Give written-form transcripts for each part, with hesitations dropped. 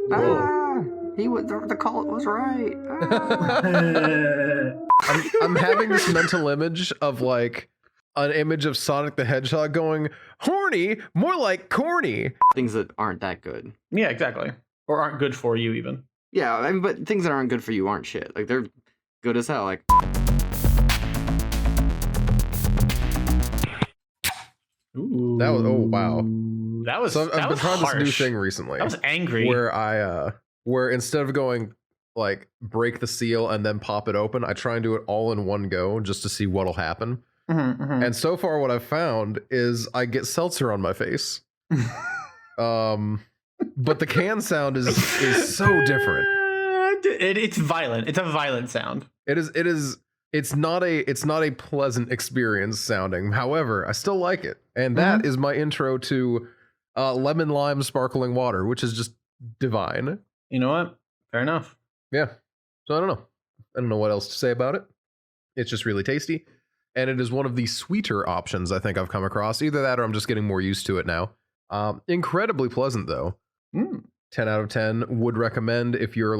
He was the cult was right. I'm having this mental image of like an image of Sonic the Hedgehog going horny, more like corny. Things that aren't that good. Yeah, exactly. Or aren't good for you even. Yeah, I mean, but things that aren't good for you aren't shit. Like they're good as hell. Like Ooh. That was wow. That was. So I've been trying harsh. this new thing recently. I was angry. Where instead of going like break the seal and then pop it open, I try and do it all in one go just to see what'll happen. And so far, what I've found is I get seltzer on my face. But the can sound is so different. It's violent. It's a violent sound. It is. It's not a pleasant experience sounding. However, I still like it, and that is my intro to lemon lime sparkling water, which is just divine. You know what? Fair enough. Yeah. So I don't know what else to say about it. It's just really tasty, and it is one of the sweeter options I think I've come across. Either that, or I'm just getting more used to it now. Incredibly pleasant though. 10 out of 10. Would recommend if you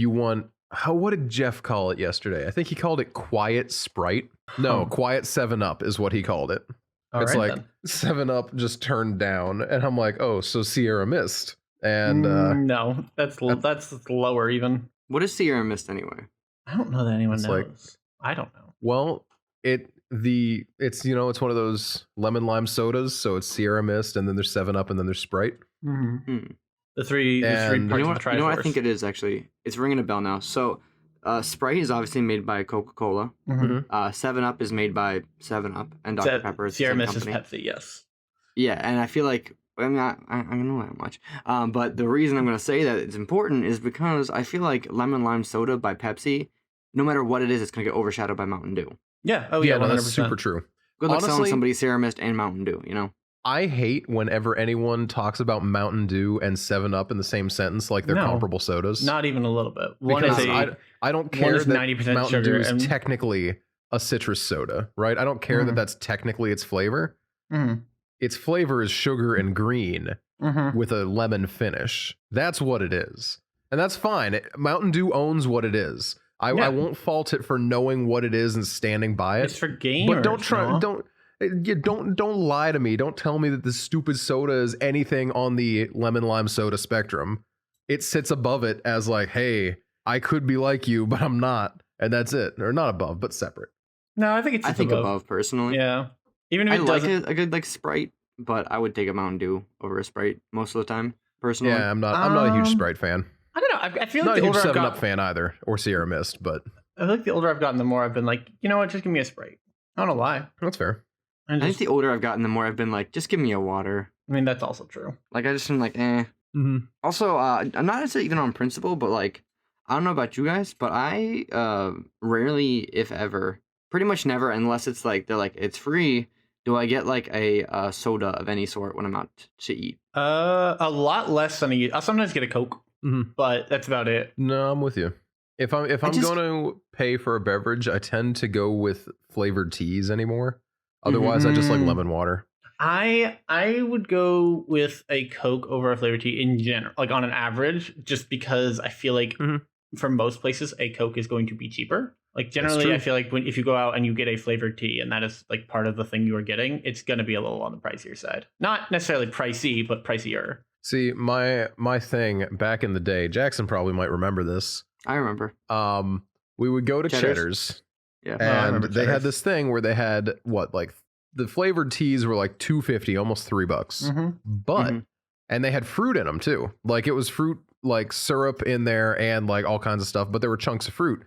want. What did Jeff call it yesterday? I think he called it Quiet Sprite. No, Quiet 7-Up is what he called it. It's right, like 7-Up just turned down, and I'm like, oh, so Sierra Mist. And no, that's lower even. What is Sierra Mist anyway? I don't know that anyone knows. Like, I don't know. Well, it's it's one of those lemon lime sodas, so it's Sierra Mist, and then there's 7-Up, and then there's Sprite. The three parts you know of the what I think it is, actually? It's ringing a bell now. So, Sprite is obviously made by Coca-Cola. 7-Up is made by 7-Up, and Dr. Pepper is Sierra the Mist is company. Pepsi, yes. Yeah, and I feel like, I don't know that much. But the reason I'm going to say that it's important is because I feel like lemon lime soda by Pepsi, no matter what it is, it's going to get overshadowed by Mountain Dew. Yeah, oh yeah, no, that's super true. Good luck selling somebody Sierra Mist and Mountain Dew, you know? I hate whenever anyone talks about Mountain Dew and 7-Up in the same sentence like they're comparable sodas. Not even a little bit. I don't care that 90% Mountain Dew is and technically a citrus soda, right? I don't care that that's technically its flavor. Its flavor is sugar and green with a lemon finish. That's what it is. And that's fine. Mountain Dew owns what it is. I won't fault it for knowing what it is and standing by it. It's for gamers. But don't lie to me. Don't tell me that this stupid soda is anything on the lemon lime soda spectrum. It sits above it as like, hey, I could be like you, but I'm not, and that's it. Or not above, but separate. No, I think it's above personally. Yeah, even if I it like doesn't... a good like Sprite, but I would take a Mountain Dew over a Sprite most of the time. Personally, yeah, I'm not a huge Sprite fan. I don't know. I feel like not the older 7-Up fan either, or Sierra Mist, but I feel like the older I've gotten, the more I've been like, you know what, just give me a Sprite. I don't know why. That's fair. I think the older I've gotten, the more I've been like, just give me a water. I mean, that's also true. Like, I just been like, eh. Also, I'm not necessarily even on principle, but like, I don't know about you guys, but I rarely, if ever, pretty much never, unless it's like, they're like, it's free, do I get like a soda of any sort when I'm out to eat? A lot less than I'll sometimes get a Coke, but that's about it. No, I'm with you. If I'm going to pay for a beverage, I tend to go with flavored teas anymore. Otherwise, I just like lemon water. I would go with a Coke over a flavored tea in general, like on an average, just because I feel like for most places, a Coke is going to be cheaper. Like generally, I feel like if you go out and you get a flavored tea and that is like part of the thing you are getting, it's going to be a little on the pricier side. Not necessarily pricey, but pricier. See, my thing back in the day, Jackson probably might remember this. I remember. We would go to Cheddar's. Yeah, and they had this thing where they had the flavored teas were like $2.50, almost $3. But and they had fruit in them too. Like it was fruit, like syrup in there and like all kinds of stuff. But there were chunks of fruit.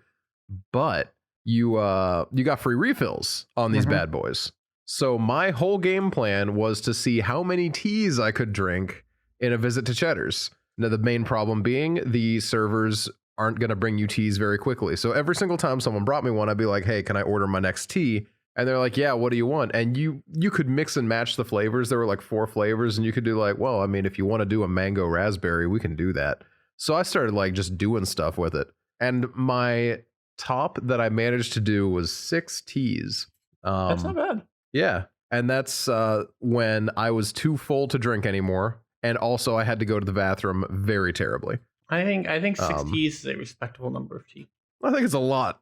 But you got free refills on these bad boys. So my whole game plan was to see how many teas I could drink in a visit to Cheddar's. Now the main problem being the servers aren't going to bring you teas very quickly. So every single time someone brought me one, I'd be like, hey, can I order my next tea? And they're like, yeah, what do you want? And you could mix and match the flavors. There were like 4 flavors and you could do like, well, I mean, if you want to do a mango raspberry, we can do that. So I started like just doing stuff with it. And my top that I managed to do was 6 teas. That's not bad. Yeah. And that's when I was too full to drink anymore. and also I had to go to the bathroom very terribly. I think 6 teas is a respectable number of tea. I think it's a lot.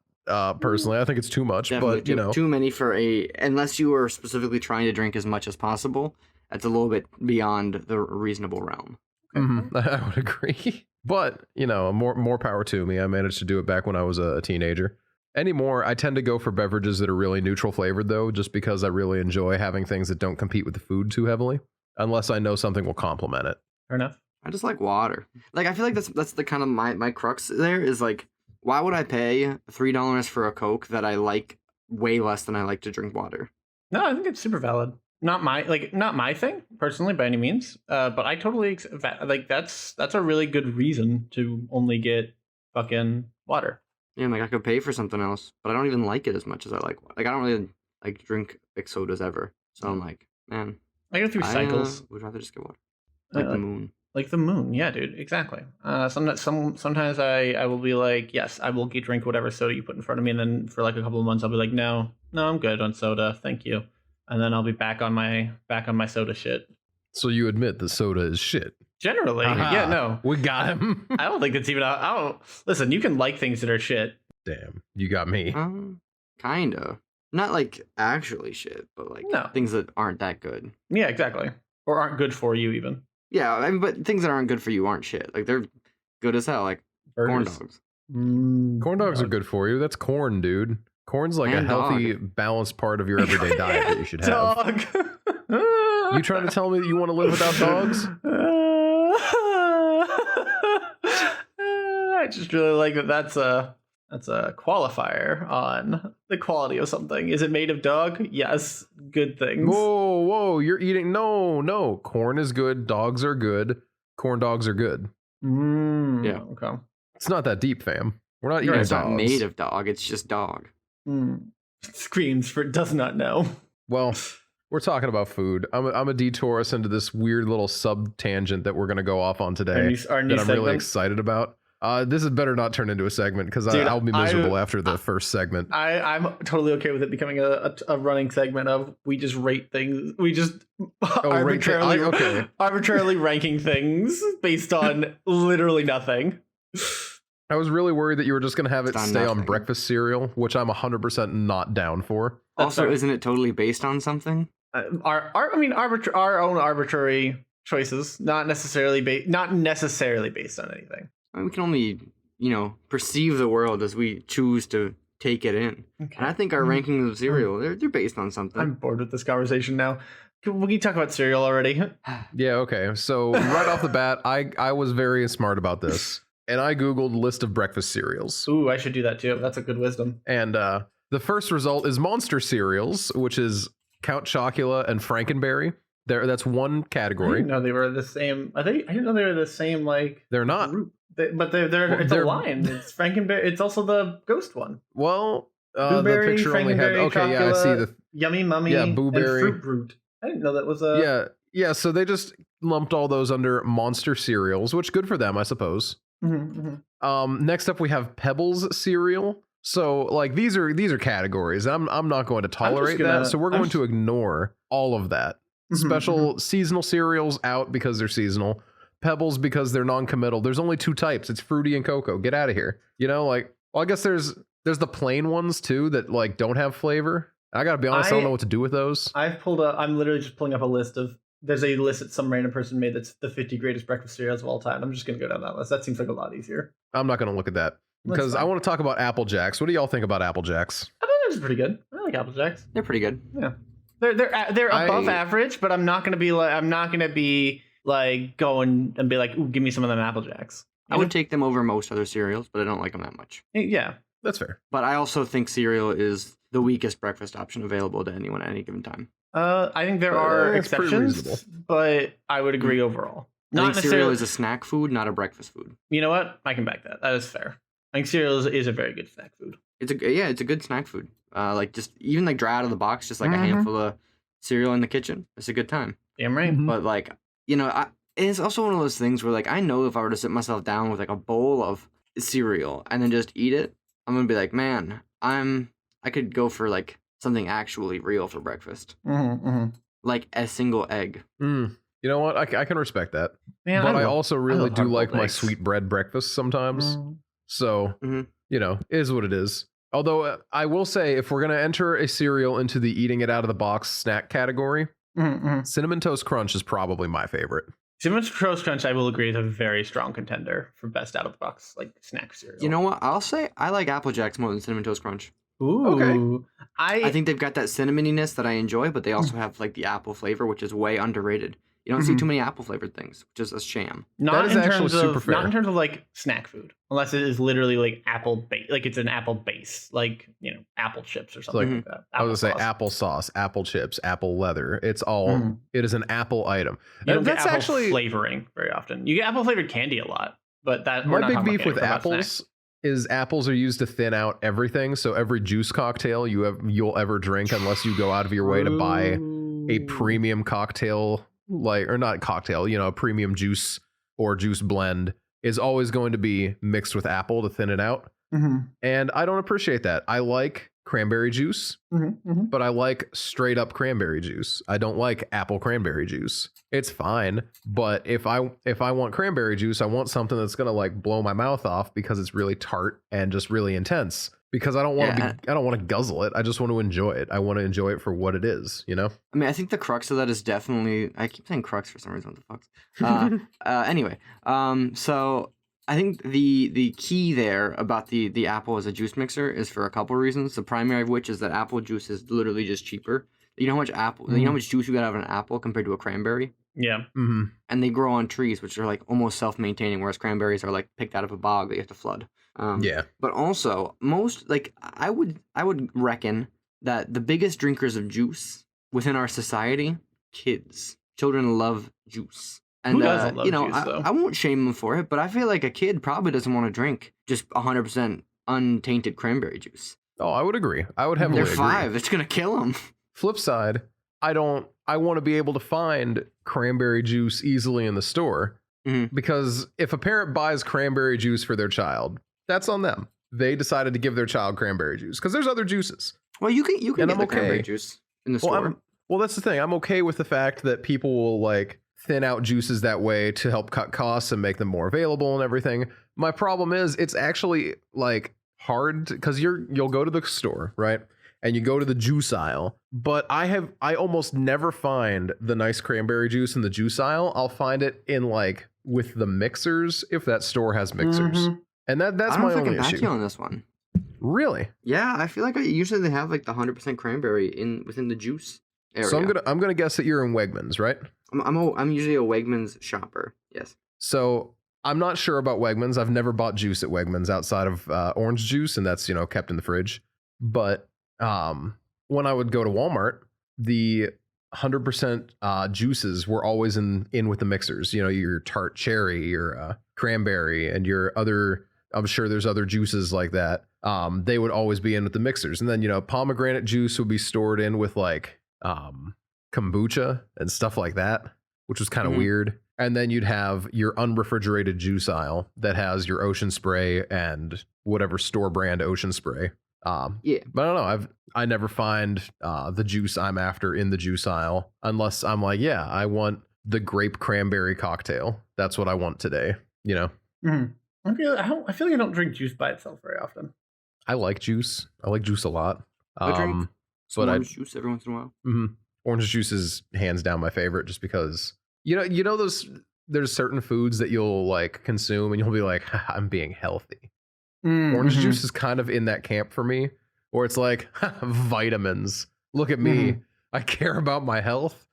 Personally, I think it's too much, Definitely but you know, too many for unless you were specifically trying to drink as much as possible. That's a little bit beyond the reasonable realm. I would agree. But you know, more power to me. I managed to do it back when I was a teenager. Anymore, I tend to go for beverages that are really neutral flavored, though, just because I really enjoy having things that don't compete with the food too heavily, unless I know something will complement it. Fair enough. I just like water. Like I feel like that's the kind of my crux there is like, why would I pay $3 for a Coke that I like way less than I like to drink water? No, I think it's super valid. Not my thing personally by any means. But I totally like that's a really good reason to only get fucking water. Yeah, like I could pay for something else, but I don't even like it as much as I like. Like I don't really like drink like sodas ever. So I'm like, man, I go through cycles. Would rather just get water. Like the moon. Like the moon, yeah, dude, exactly. Sometimes I will be like, yes, I will drink whatever soda you put in front of me, and then for like a couple of months I'll be like, no, I'm good on soda, thank you, and then I'll be back on my soda shit. So you admit the soda is shit? Generally, yeah, no, we got him. I don't think that's even. I don't listen. You can like things that are shit. Damn, you got me. Kinda. Not like actually shit, but like things that aren't that good. Yeah, exactly, or aren't good for you even. Yeah, I mean, but things that aren't good for you aren't shit. Like they're good as hell. Like corn dogs. Corn dogs are good for you. That's corn, dude. Corn's like a healthy, balanced part of your everyday diet that you should have. Dog. You trying to tell me that you want to live without dogs? I just really like that. That's a qualifier on the quality of something. Is it made of dog? Yes. Good things. Whoa! You're eating no. Corn is good. Dogs are good. Corn dogs are good. Yeah. Okay. It's not that deep, fam. We're not eating It's dogs. not made of dog. It's just dog. Screams for does not know. Well, we're talking about food. I'm a detour us into this weird little sub tangent that we're gonna go off on today our new that I'm really excited about. This had better not turn into a segment because I'll be miserable after the first segment. I'm totally okay with it becoming a running segment of we just rate things. We just arbitrarily ranking things based on literally nothing. I was really worried that you were just going to have it stay on breakfast cereal, which I'm 100% not down for. Also, isn't it totally based on something? Our own arbitrary choices, not necessarily based on anything. I mean, we can only, perceive the world as we choose to take it in. Okay. And I think our rankings of cereal, they're based on something. I'm bored with this conversation now. Can we talk about cereal already? Yeah, okay. So right off the bat, I was very smart about this. And I Googled list of breakfast cereals. Ooh, I should do that too. That's a good wisdom. And the first result is Monster cereals, which is Count Chocula and Frankenberry. That's one category. I didn't know they were the same. I didn't know they were the same. Like they're not. Group. It's a line. It's Frankenberry. It's also the ghost one. Well, Blueberry, the picture only had. Okay, Chocula, yeah, I see the Yummy Mummy. Yeah, Blueberry. And Fruit Brute. I didn't know that was a. Yeah. So they just lumped all those under Monster cereals, which good for them, I suppose. Next up we have Pebbles cereal. So like these are categories. I'm not going to tolerate that. So we're going to ignore all of that. Special seasonal cereals out because they're seasonal. Pebbles because they're non-committal. There's only 2 types. It's fruity and cocoa. Get out of here. I guess there's the plain ones too that like don't have flavor. I gotta be honest, I don't know what to do with those. I'm literally just pulling up a list of. There's a list that some random person made that's the 50 greatest breakfast cereals of all time. I'm just going to go down that list. That seems like a lot easier. I'm not going to look at that because I want to talk about Apple Jacks. What do y'all think about Apple Jacks? I think they're pretty good. I like Apple Jacks. They're pretty good. Yeah, they're above average, but I'm not going to be like going and be like, ooh, give me some of them Apple Jacks. I would take them over most other cereals, but I don't like them that much. Yeah, that's fair. But I also think cereal is the weakest breakfast option available to anyone at any given time. I think there are exceptions, but I would agree overall. I think cereal is a snack food, not a breakfast food. You know what? I can back that. That is fair. I think cereal is a very good snack food. It's a good snack food. Like just even like dry out of the box, just like a handful of cereal in the kitchen. It's a good time. Damn right. But like it's also one of those things where like I know if I were to sit myself down with like a bowl of cereal and then just eat it, I'm gonna be like, man, I could go for like something actually real for breakfast. Like a single egg. You You know what? I can respect that. Man, but I also really do like my eggs. sweet bread breakfast sometimes. So, you know, is what it is. Although I will say, if we're going to enter a cereal into the eating it out of the box snack category, Cinnamon Toast Crunch is probably my favorite. Cinnamon Toast Crunch, I will agree, is a very strong contender for best out of the box like snack cereal. You know what? I'll say I like Apple Jacks more than Cinnamon Toast Crunch. Ooh. Okay. I think they've got that cinnamoniness that I enjoy, but they also have like the apple flavor, which is way underrated. You don't see too many apple flavored things, which is a sham. Not in terms of like snack food, unless it is literally like apple base, like it's an apple base, like, you know, apple chips or something like that. I was gonna say applesauce, apple chips, apple leather. It's all it is an apple item. You don't get apple flavoring very often. You get apple flavored candy a lot, but that my big beef with apples is apples are used to thin out everything. So every juice cocktail you'll ever drink, unless you go out of your way to buy a premium cocktail. Like, or not cocktail, you know, a premium juice or juice blend is always going to be mixed with apple to thin it out. And I don't appreciate that. I like cranberry juice, but I like straight up cranberry juice. I don't like apple cranberry juice. It's fine, but if I want cranberry juice, I want something that's gonna like blow my mouth off because it's really tart and just really intense. Because I don't want to guzzle it. I just want to enjoy it. I want to enjoy it for what it is, you know? I mean, I think the crux of that is definitely, I keep saying crux for some reason, what the fuck? Anyway, so I think the key there about the apple as a juice mixer is for a couple reasons. The primary of which is that apple juice is literally just cheaper. You know how much you know how much juice you get out of an apple compared to a cranberry? Yeah. And they grow on trees, which are like almost self-maintaining, whereas cranberries are like picked out of a bog that you have to flood. But also most like I would reckon that the biggest drinkers of juice within our society, children love juice. And who doesn't love you know, juice, I won't shame them for it, but I feel like a kid probably doesn't want to drink just 100% untainted cranberry juice. Oh, I would agree. I would heavily agree. They're 5. It's gonna kill them. Flip side, I want to be able to find cranberry juice easily in the store, because if a parent buys cranberry juice for their child, that's on them. They decided to give their child cranberry juice because there's other juices. Well, you can get the cranberry juice in the store. Well, that's the thing. I'm okay with the fact that people will like thin out juices that way to help cut costs and make them more available and everything. My problem is it's actually like hard because you'll go to the store, right? And you go to the juice aisle, but I almost never find the nice cranberry juice in the juice aisle. I'll find it in like with the mixers if that store has mixers. And that's my only issue. I you on this one. Really? Yeah, I feel like usually they have like the 100% cranberry within the juice area. So I'm gonna guess that you're in Wegmans, right? I'm usually a Wegmans shopper. Yes. So I'm not sure about Wegmans. I've never bought juice at Wegmans outside of orange juice, and that's, you know, kept in the fridge. But when I would go to Walmart, the 100% juices were always in with the mixers. You know, your tart cherry, your cranberry, and your other. I'm sure there's other juices like that. They would always be in with the mixers, and then, you know, pomegranate juice would be stored in with like kombucha and stuff like that, which was kind of weird. And then you'd have your unrefrigerated juice aisle that has your Ocean Spray and whatever store brand Ocean Spray. But I don't know. I never find the juice I'm after in the juice aisle unless I'm like, yeah, I want the grape cranberry cocktail. That's what I want today. You know. I feel like I don't drink juice by itself very often. I like juice. I like juice a lot. I drink orange juice every once in a while. Orange juice is hands down my favorite, just because you know there's certain foods that you'll like consume and you'll be like, I'm being healthy. Orange juice is kind of in that camp for me, where it's like vitamins. Look at me. I care about my health.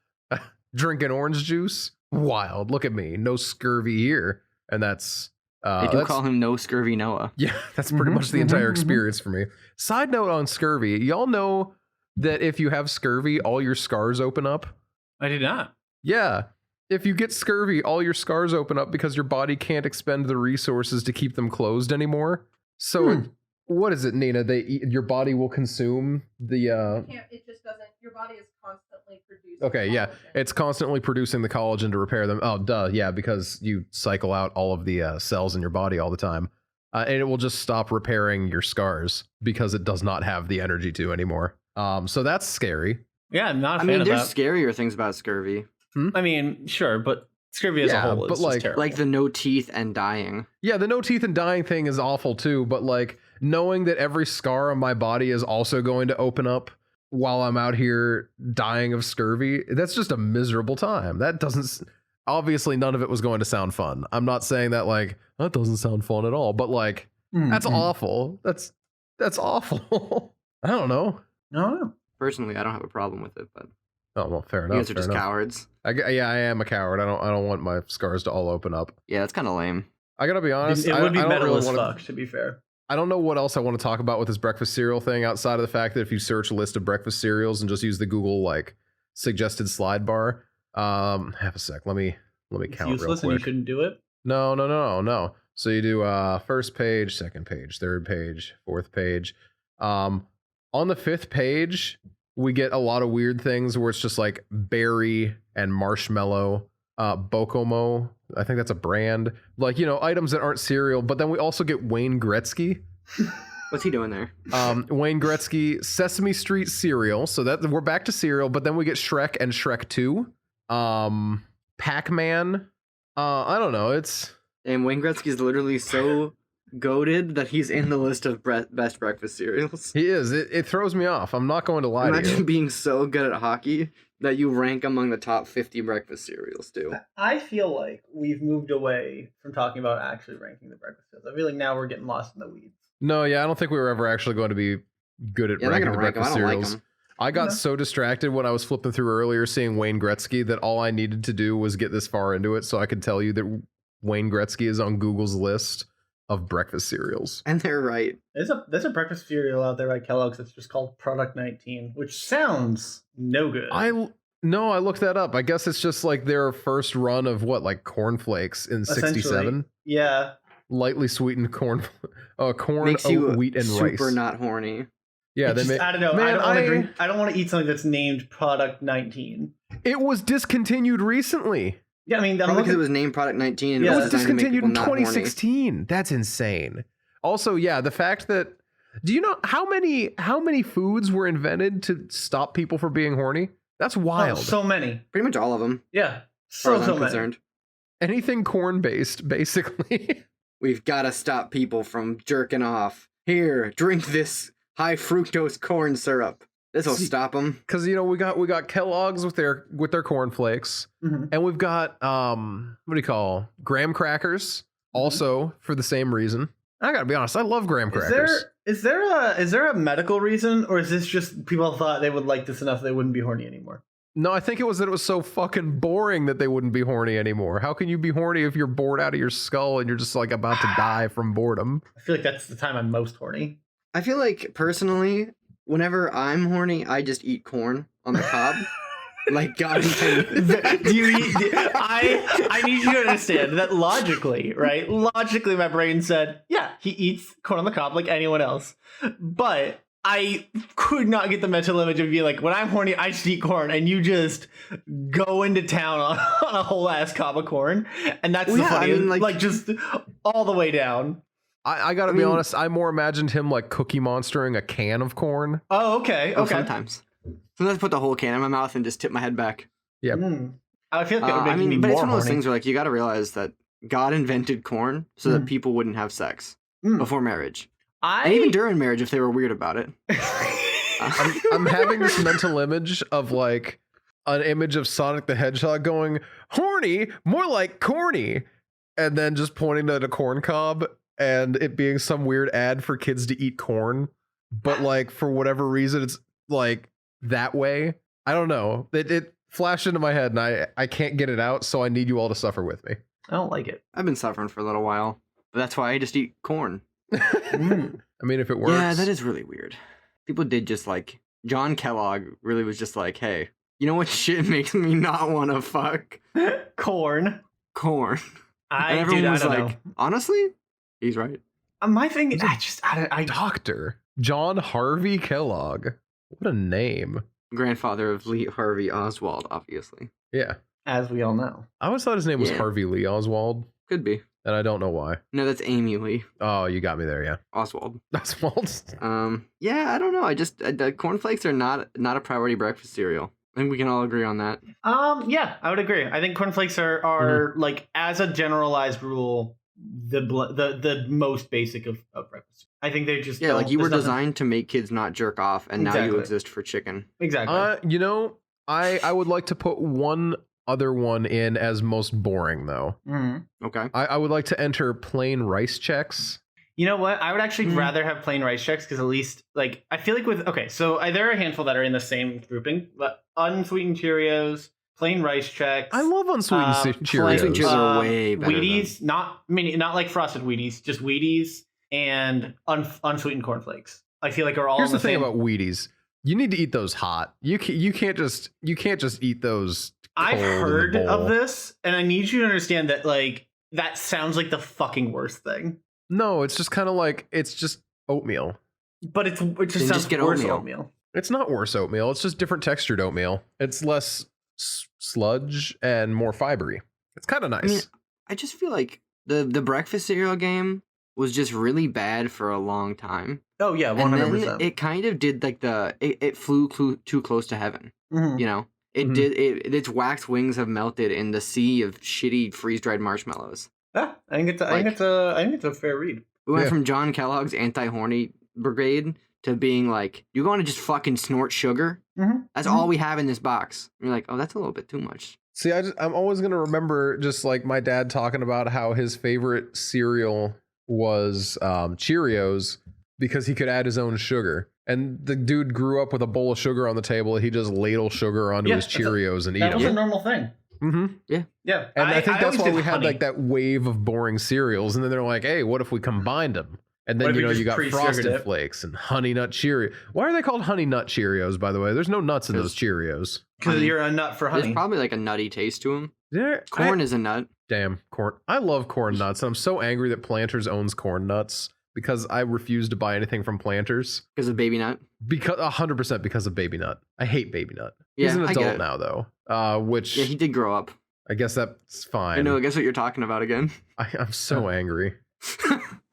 Drinking orange juice. Wild. Look at me. No scurvy here. And that's they do call him No Scurvy Noah. Yeah, that's pretty much the entire experience for me. Side note on scurvy, y'all know that if you have scurvy, all your scars open up? I did not. Yeah. If you get scurvy, all your scars open up because your body can't expend the resources to keep them closed anymore. So what is it, Nina? Your body will consume the it just doesn't. Your body is constantly producing. Okay, yeah. It's constantly producing the collagen to repair them. Oh, duh. Yeah, because you cycle out all of the cells in your body all the time. And it will just stop repairing your scars because it does not have the energy to anymore. So that's scary. Yeah, I'm not a fan of that. There's scarier things about scurvy. I mean, sure, but scurvy as a whole is just terrible. Like the no teeth and dying. Yeah, the no teeth and dying thing is awful too, but like knowing that every scar on my body is also going to open up while I'm out here dying of scurvy, that's just a miserable time. That doesn't, obviously none of it was going to sound fun. I'm not saying that like, that doesn't sound fun at all, but like, that's awful. That's awful. I don't know. No. Personally, I don't have a problem with it, but oh well, fair enough. You guys are just cowards. I am a coward. I don't want my scars to all open up. Yeah, that's kind of lame. I gotta be honest. It would be I don't metal really as wanna, fuck, to be fair. I don't know what else I want to talk about with this breakfast cereal thing outside of the fact that if you search a list of breakfast cereals and just use the Google like suggested slide bar, have a sec. Let me It's count useless real quick. and you shouldn't do it. No. So you do first page, second page, third page, fourth page. On the fifth page, we get a lot of weird things where it's just like berry and marshmallow, Bokomo. I think that's a brand. Like, you know, items that aren't cereal. But then we also get Wayne Gretzky. What's he doing there? Wayne Gretzky, Sesame Street cereal. So that we're back to cereal. But then we get Shrek and Shrek 2. Pac-Man. I don't know. And Wayne Gretzky is literally so goated that he's in the list of best breakfast cereals. He is. It throws me off. I'm not going to lie to you. Imagine being so good at hockey that you rank among the top 50 breakfast cereals, too. I feel like we've moved away from talking about actually ranking the breakfast cereals. I feel like now we're getting lost in the weeds. No, yeah, I don't think we were ever actually going to be good at ranking the breakfast cereals. I got so distracted when I was flipping through earlier seeing Wayne Gretzky that all I needed to do was get this far into it so I could tell you that Wayne Gretzky is on Google's list of breakfast cereals. And they're right. There's a breakfast cereal out there by Kellogg's that's just called Product 19, which sounds no good. I looked that up. I guess it's just like their first run of like cornflakes in 67. Yeah. Lightly sweetened corn, Makes you wheat and rice. Super not horny. Yeah, I don't know. Man, I don't want to eat something that's named Product 19. It was discontinued recently. Yeah, I mean, because it was named Product 19. And it was discontinued in 2016. That's insane. Also, yeah, the fact that do you know how many foods were invented to stop people from being horny? That's wild. Oh, so many. Pretty much all of them. Yeah, so many. Concerned. Anything corn based, basically. We've got to stop people from jerking off. Here, drink this high fructose corn syrup. This will stop them. Because you know we got Kellogg's with their cornflakes, and we've got what do you call graham crackers also for the same reason. I gotta be honest, I love graham crackers. Is there a medical reason, or is this just people thought they would like this enough they wouldn't be horny anymore? No, I think it was that it was so fucking boring that they wouldn't be horny anymore. How can you be horny if you're bored out of your skull and you're just like about to die from boredom? I feel like that's the time I'm most horny. I feel like personally, whenever I'm horny, I just eat corn on the cob. Like God intended. Do you eat? I need you to understand that logically, right? Logically, my brain said, yeah, he eats corn on the cob like anyone else. But I could not get the mental image of being like, when I'm horny, I just eat corn, and you just go into town on a whole ass cob of corn, and that's the funny, like just all the way down. I gotta be honest, I more imagined him like Cookie Monstering a can of corn. Oh, okay. Sometimes I put the whole can in my mouth and just tip my head back. Yeah. I feel like that would make me but more it's one of those horny. things where like you got to realize that God invented corn so that people wouldn't have sex before marriage, and even during marriage if they were weird about it. I'm having this mental image of like an image of Sonic the Hedgehog going horny, more like corny, and then just pointing at a corn cob and it being some weird ad for kids to eat corn, but like for whatever reason it's like that way. I don't know. It flashed into my head and I can't get it out, so I need you all to suffer with me. I don't like it. I've been suffering for a little while, but that's why I just eat corn. I mean, if it works. Yeah, that is really weird. People did just like John Kellogg really was just like, hey, you know what shit makes me not want to fuck? Corn. And everyone was like, honestly, he's right. My thing, Dr. John Harvey Kellogg. What a name. Grandfather of Lee Harvey Oswald, obviously. Yeah. As we all know. I always thought his name was Harvey Lee Oswald. Could be. And I don't know why. No, that's Amy Lee. Oh, you got me there, yeah. Oswald. Oswald. Yeah, I don't know. I just the cornflakes are not a priority breakfast cereal. I think we can all agree on that. Yeah, I would agree. I think cornflakes are like, as a generalized rule, the most basic of breakfast. I think they just like you were designed to make kids not jerk off, and now you exist for chicken. Exactly. You know, I would like to put one other one in as most boring though. Okay. I would like to enter plain rice checks. You know what? I would actually rather have plain rice checks because at least, like, I feel like there are a handful that are in the same grouping, but unsweetened Cheerios, plain rice checks. I love unsweetened Cheerios. Unsweetened Cheerios are way better. Wheaties, not like frosted Wheaties, just Wheaties and unsweetened cornflakes. I feel like are all. Here's the thing same. about Wheaties: you need to eat those hot. You can't just eat those. I've heard of this, and I need you to understand that like that sounds like the fucking worst thing. No, it's just kind of like it's just oatmeal. But it just sounds worse oatmeal. It's not worse oatmeal. It's just different textured oatmeal. It's less sludge and more fibery. It's kind of nice. I mean, I just feel like the breakfast cereal game was just really bad for a long time. Oh yeah, 100%. And then it kind of did like it flew too close to heaven. You know, it did its waxed wings have melted in the sea of shitty freeze dried marshmallows. Yeah, I think it's a fair read. We went from John Kellogg's anti-horny brigade to being like, you're going to just fucking snort sugar? That's all we have in this box. And you're like, oh, that's a little bit too much. See, I'm always going to remember just like my dad talking about how his favorite cereal was Cheerios because he could add his own sugar. And the dude grew up with a bowl of sugar on the table. He just ladle sugar onto his Cheerios and eat them. That was a normal thing. Yeah. And I think that's why we had like that wave of boring cereals. And then they're like, hey, what if we combined them? And then, you got Frosted Flakes and Honey Nut Cheerios. Why are they called Honey Nut Cheerios, by the way? There's no nuts in those Cheerios. Because you're a nut for honey. There's probably like a nutty taste to them. Corn is a nut. Damn, corn. I love corn nuts. I'm so angry that Planters owns corn nuts because I refuse to buy anything from Planters. Because of Baby Nut? 100% because of Baby Nut. I hate Baby Nut. Yeah, he's an adult now, though. Which... Yeah, he did grow up. I guess that's fine. I know, guess what you're talking about again? I'm so angry.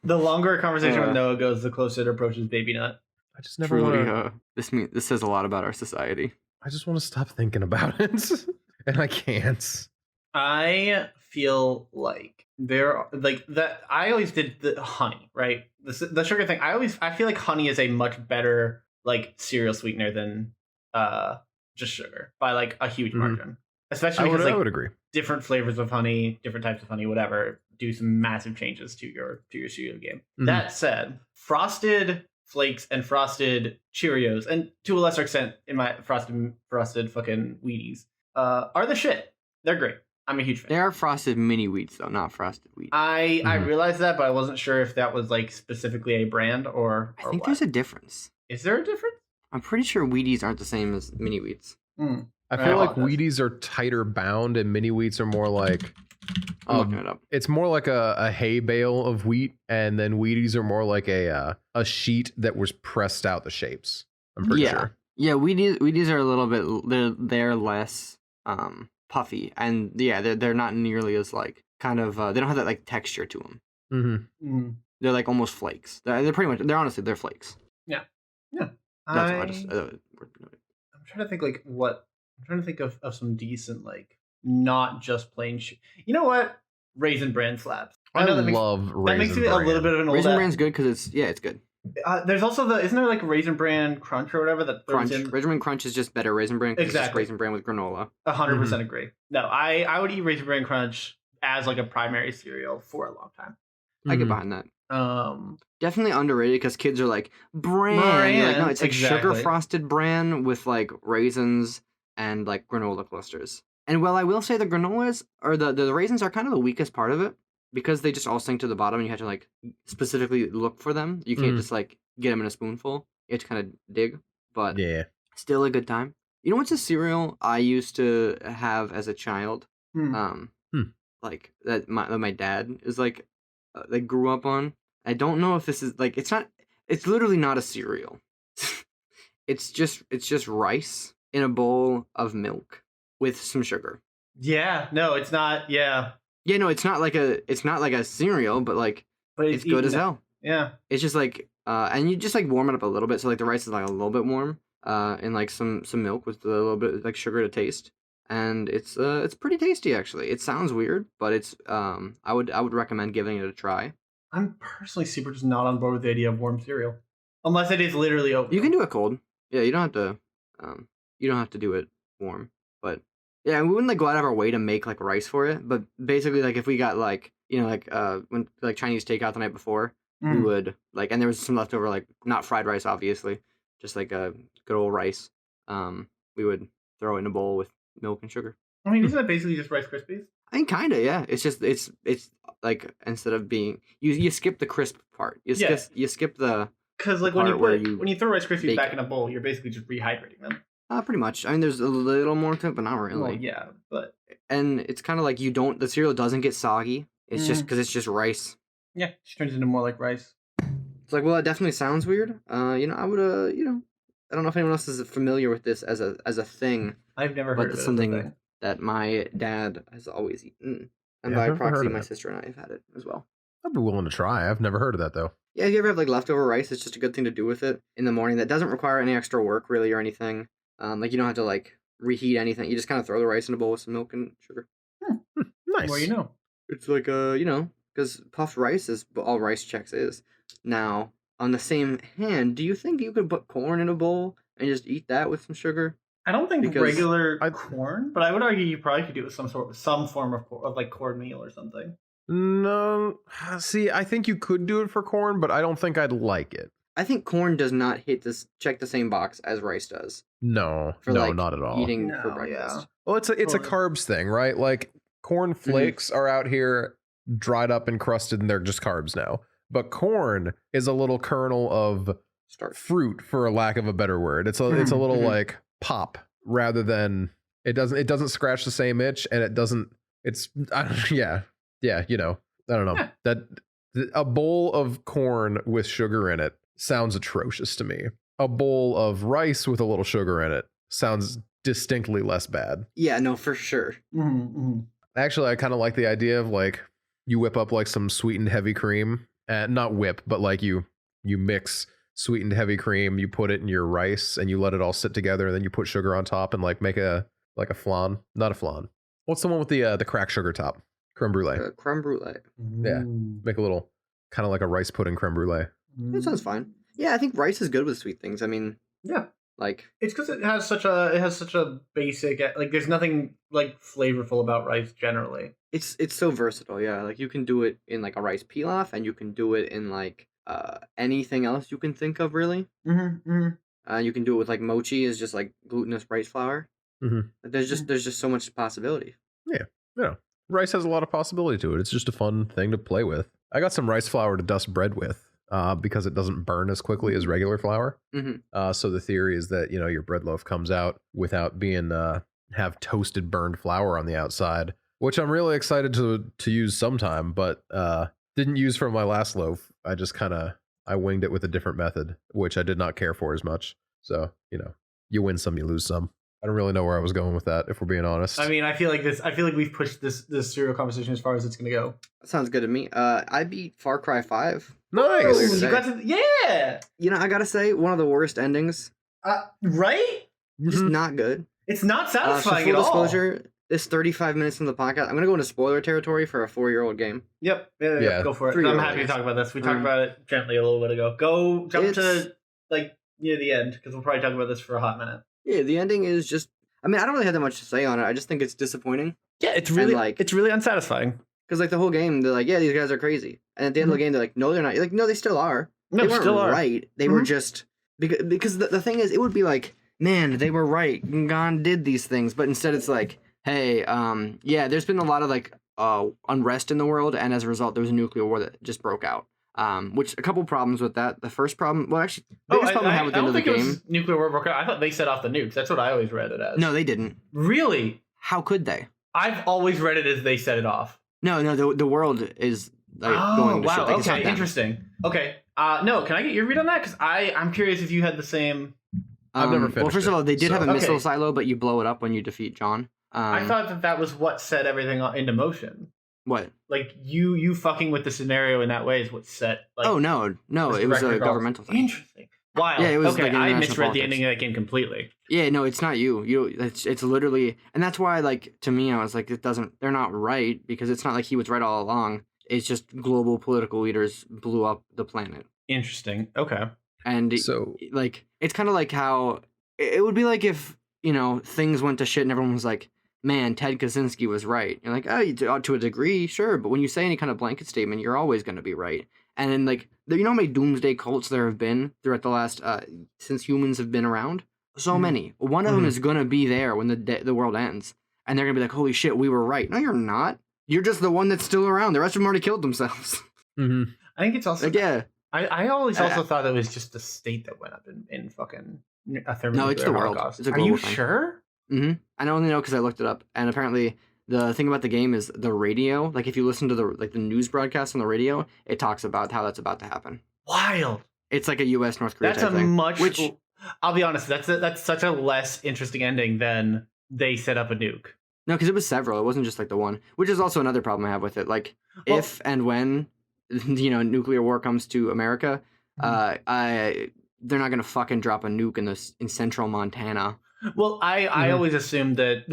The longer a conversation with Noah goes, the closer it approaches Baby Nut. I just never want to... This says a lot about our society. I just want to stop thinking about it. And I can't. I feel like I always did the honey, right? The sugar thing. I feel like honey is a much better like cereal sweetener than just sugar by like a huge margin. Especially because I would agree. Different flavors of honey, different types of honey, whatever, do some massive changes to your cereal game. That said, Frosted Flakes and Frosted Cheerios, and to a lesser extent, in my frosted fucking Wheaties, are the shit. They're great. I'm a huge fan. They are frosted mini wheats, though, not frosted wheat. I realized that, but I wasn't sure if that was like specifically a brand or I think there's a difference. Is there a difference? I'm pretty sure Wheaties aren't the same as mini wheats. I feel like Wheaties are tighter bound and mini wheats are more like I'm looking it up. It's more like a hay bale of wheat, and then Wheaties are more like a sheet that was pressed out the shapes. I'm pretty sure. Yeah, Wheaties are a little bit they're less puffy, and they're not nearly as like kind of they don't have that like texture to them. They're like almost flakes. They're pretty much they're flakes. Yeah. That's I'm trying to think like what. I'm trying to think of some decent, like, not just plain You know what? Raisin Bran slaps. I love Raisin Bran. That makes it a little bit of an old... Raisin Bran's good because it's good. There's also isn't there like Raisin Bran Crunch or whatever that Crunch. Raisin Bran Crunch is just better Raisin Bran. Exactly. It's just Raisin Bran with granola. 100% agree. No, I would eat Raisin Bran Crunch as like a primary cereal for a long time. I get behind that. Definitely underrated because kids are like bran. Like, no, it's like sugar frosted bran with like raisins and like granola clusters. And well, I will say the granolas or the raisins are kind of the weakest part of it because they just all sink to the bottom and you have to like specifically look for them. You can't just like get them in a spoonful. You have to kind of dig, but still a good time. You know what's a cereal I used to have as a child? Like that my dad is like they grew up on. I don't know if this is like it's literally not a cereal. it's just rice in a bowl of milk with some sugar. Yeah, no, it's not. Yeah, no, it's not like a cereal, but it's good as hell. Yeah, it's just like and you just like warm it up a little bit, so like the rice is like a little bit warm, in like some milk with a little bit like sugar to taste, and it's pretty tasty actually. It sounds weird, but it's I would recommend giving it a try. I'm personally super just not on board with the idea of warm cereal, unless it is literally oatmeal. You can do it cold. Yeah, you don't have to do it warm. But yeah, we wouldn't like go out of our way to make like rice for it. But basically, like if we got like like when like Chinese takeout the night before, we would like, and there was some leftover like not fried rice, obviously, just like a good old rice. We would throw it in a bowl with milk and sugar. I mean, isn't that basically just Rice Krispies? I mean, kind of, yeah. It's just it's like instead of being you skip the crisp part. You skip the because like when you throw Rice Krispies back in a bowl, you're basically just rehydrating them. Pretty much. I mean, there's a little more to it, but not really. Well, yeah, but and it's kind of like the cereal doesn't get soggy. It's just because it's just rice. Yeah, it just turns into more like rice. It's like, well, it definitely sounds weird. I would I don't know if anyone else is familiar with this as a thing. I've never heard of it. But it's something that my dad has always eaten, and by proxy, my sister and I have had it as well. I'd be willing to try. I've never heard of that though. Yeah, if you ever have like leftover rice, it's just a good thing to do with it in the morning. That doesn't require any extra work really or anything. Like you don't have to like reheat anything. You just kind of throw the rice in a bowl with some milk and sugar. Nice. Well, you know. It's like because puffed rice is all Rice Chex is. Now, on the same hand, do you think you could put corn in a bowl and just eat that with some sugar? I don't think regular corn, but I would argue you probably could do it with some form of like cornmeal or something. No, see, I think you could do it for corn, but I don't think I'd like it. I think corn does not check the same box as rice does. No, not at all. Eating for breakfast. Yeah. Well, it's a carbs thing, right? Like corn flakes are out here dried up and crusted, and they're just carbs now. But corn is a little kernel of fruit, for a lack of a better word. It's a little like pop rather than it doesn't scratch the same itch, and it doesn't. It's I don't know that a bowl of corn with sugar in it sounds atrocious to me. A bowl of rice with a little sugar in it sounds distinctly less bad. Yeah, no, for sure. Actually, I kind of like the idea of like you whip up like some sweetened heavy cream, and not whip, but like you mix sweetened heavy cream, you put it in your rice, and you let it all sit together, and then you put sugar on top and like make a flan. Not a flan. What's the one with the cracked sugar top? Creme brulee. Creme brulee. Yeah, make a little kind of like a rice pudding creme brulee. That sounds fine. Yeah, I think rice is good with sweet things. I mean, yeah, like it's because it has such a basic, like there's nothing like flavorful about rice generally. It's so versatile. Yeah, like you can do it in like a rice pilaf, and you can do it in like anything else you can think of really. You can do it with like mochi, is just like glutinous rice flour. There's just so much possibility. Yeah. Rice has a lot of possibility to it. It's just a fun thing to play with. I got some rice flour to dust bread with because it doesn't burn as quickly as regular flour. So the theory is that your bread loaf comes out without being have toasted burned flour on the outside, which I'm really excited to use sometime, but didn't use for my last loaf. I just I winged it with a different method, which I did not care for as much. So you win some, you lose some. I don't really know where I was going with that, if we're being honest. I mean, I feel like we've pushed this cereal conversation as far as it's going to go. That sounds good to me. I beat Far Cry 5. Nice. Yeah. I gotta say, one of the worst endings. Right? Just not good. It's not satisfying at all. Full disclosure, this 35 minutes in the podcast, I'm gonna go into spoiler territory for a 4-year-old game. Yep. Yeah. Go for it. I'm happy to talk about this. We talked about it gently a little bit ago. Go jump to like near the end, because we'll probably talk about this for a hot minute. Yeah, the ending is just... I mean, I don't really have that much to say on it. I just think it's disappointing. Yeah, it's really unsatisfying. Because like the whole game, they're like, yeah, these guys are crazy. And at the end of the game, they're like, no, they're not. You're like, no, they still are. No, they weren't still are. right. They were just... Because the thing is, it would be like, man, they were right. Gon did these things. But instead it's like, hey, yeah, there's been a lot of like unrest in the world. And as a result, there was a nuclear war that just broke out. Which a couple problems with that. The first problem, well, actually, the biggest problem I have with the end of the game. Nuclear war broke out. I thought they set off the nukes. That's what I always read it as. No, they didn't. Really? How could they? I've always read it as they set it off. No, the world is like going to shit. Like, okay, interesting. Okay, no, can I get your read on that? Because I'm curious if you had the same. I've never finished. Well, first of all, they did have a missile silo, but you blow it up when you defeat John. I thought that was what set everything into motion. What? Like you fucking with the scenario in that way is what set. Like, oh no, it was a governmental thing. Interesting. Wild. Yeah, it was okay, like I international misread the politics. ending of that game completely. Yeah, no, it's not you. It's literally, and that's why, like, to me, I was like, they're not right, because it's not like he was right all along. It's just global political leaders blew up the planet. Interesting. Okay. And So like, it's kind of like how it would be like if, things went to shit and everyone was like, man, Ted Kaczynski was right. You're like, oh, to a degree, sure. But when you say any kind of blanket statement, you're always going to be right. And then, like, you know how many doomsday cults there have been throughout the last, since humans have been around? So many. One of them is going to be there when the world ends. And they're going to be like, holy shit, we were right. No, you're not. You're just the one that's still around. The rest of them already killed themselves. mm-hmm. I think it's also. Like, yeah. I always also thought it was just the state that went up in fucking a thermonuclear No, it's the world. holocaust. It's a Are you global thing. sure? Mm-hmm. I only know because I looked it up, and apparently the thing about the game is the radio. Like, if you listen to the news broadcast on the radio, it talks about how that's about to happen. Wild. It's like a U.S. North Korea That's type a thing. much. Which, I'll be honest. That's such a less interesting ending than they set up a nuke. no, because it was several. It wasn't just like the one. Which is also another problem I have with it. Like, if and when nuclear war comes to America, they're not gonna fucking drop a nuke in central Montana. Well, I always assumed that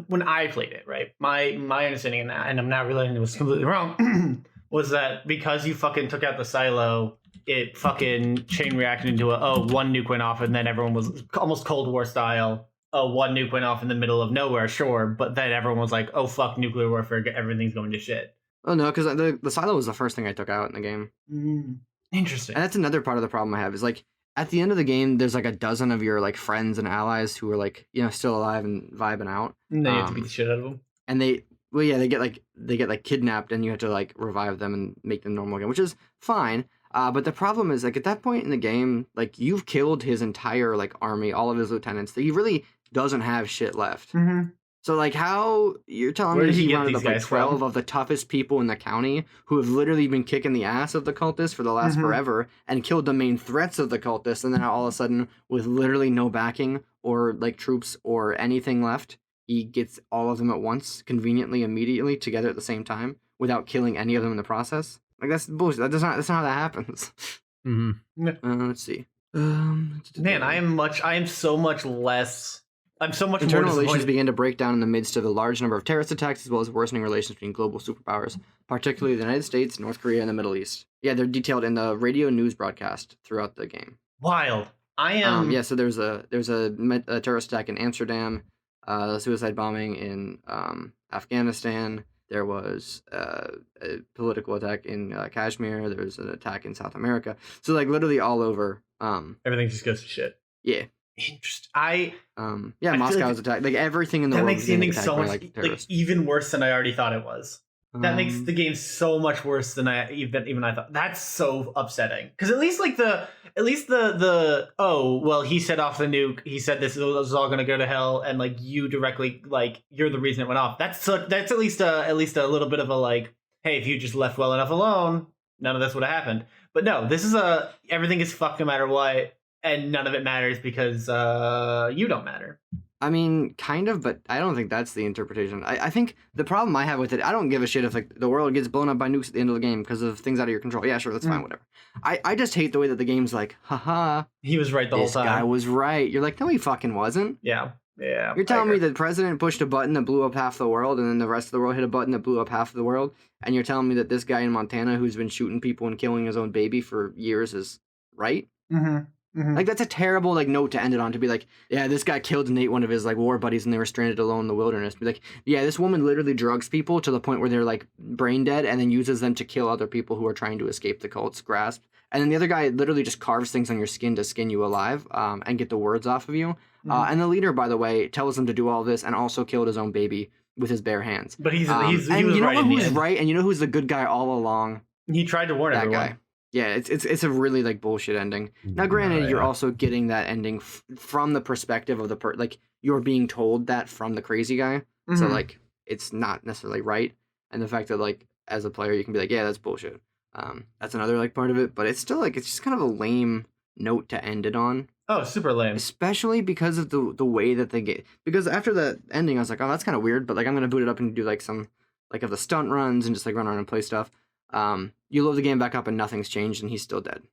when I played it, right? My understanding, and I'm not realizing it was completely wrong, was that because you fucking took out the silo, it fucking chain reacted into one nuke went off, and then everyone was almost Cold War style. One nuke went off in the middle of nowhere, sure, but then everyone was like, oh fuck, nuclear warfare, everything's going to shit. Oh no, because the silo was the first thing I took out in the game. Interesting. And that's another part of the problem I have is, like, at the end of the game, there's like a dozen of your like friends and allies who are like, still alive and vibing out. And then you have to beat the shit out of them. And they get kidnapped, and you have to like revive them and make them normal again, which is fine. But the problem is, like, at that point in the game, like, you've killed his entire like army, all of his lieutenants. That he really doesn't have shit left. Mm-hmm. So, like, how you're telling me he rounded up like 12 of the toughest people in the county who have literally been kicking the ass of the cultists for the last forever and killed the main threats of the cultists, and then all of a sudden, with literally no backing or like troops or anything left, he gets all of them at once, conveniently, immediately, together at the same time, without killing any of them in the process. Like, that's bullshit. That's not how that happens. Let's see. Man, I am so much less. I'm so much Internal more relations began to break down in the midst of a large number of terrorist attacks, as well as worsening relations between global superpowers, particularly the United States, North Korea, and the Middle East. Yeah, they're detailed in the radio news broadcast throughout the game. Wild. I am. So there's a terrorist attack in Amsterdam, a suicide bombing in Afghanistan. There was a political attack in Kashmir. There was an attack in South America. So, like, literally all over. Everything just goes to shit. Yeah. Interesting. Moscow's attacked. Like, everything in the world makes the ending so much like even worse than I already thought it was. That makes the game so much worse than even I thought. That's so upsetting. Because at least the he set off the nuke. He said this was all going to go to hell, and like you directly, like, you're the reason it went off. That's at least a little bit of a, like, hey, if you just left well enough alone, none of this would have happened. But no, this is everything is fucked no matter what, and none of it matters because you don't matter. I mean, kind of, but I don't think that's the interpretation. I think the problem I have with it, I don't give a shit if, like, the world gets blown up by nukes at the end of the game because of things out of your control. Yeah, sure, that's fine, whatever. I just hate the way that the game's like, haha, he was right the whole time. This guy was right. You're like, no, he fucking wasn't. Yeah. You're telling me the president pushed a button that blew up half the world, and then the rest of the world hit a button that blew up half of the world, and you're telling me that this guy in Montana who's been shooting people and killing his own baby for years is right? Like, that's a terrible, like, note to end it on, to be like, yeah, this guy killed and ate one of his, like, war buddies and they were stranded alone in the wilderness. Be like, yeah, this woman literally drugs people to the point where they're, like, brain dead, and then uses them to kill other people who are trying to escape the cult's grasp. And then the other guy literally just carves things on your skin to skin you alive, and get the words off of you. And the leader, by the way, tells him to do all this and also killed his own baby with his bare hands. But he and was you know right who's right, and you know who's the good guy all along? He tried to warn everyone. Guy. Yeah, it's a really, like, bullshit ending. Now, granted, you're also getting that ending from the perspective of the like, you're being told that from the crazy guy. So, like, it's not necessarily right. And the fact that, like, as a player, you can be like, yeah, that's bullshit. That's another, like, part of it. But it's still, like, it's just kind of a lame note to end it on. Oh, super lame. Especially because of the way that they get. Because after the ending, I was like, oh, that's kind of weird. But, like, I'm going to boot it up and do, like, some, like, of the stunt runs and just, like, run around and play stuff. You load the game back up and nothing's changed and he's still dead.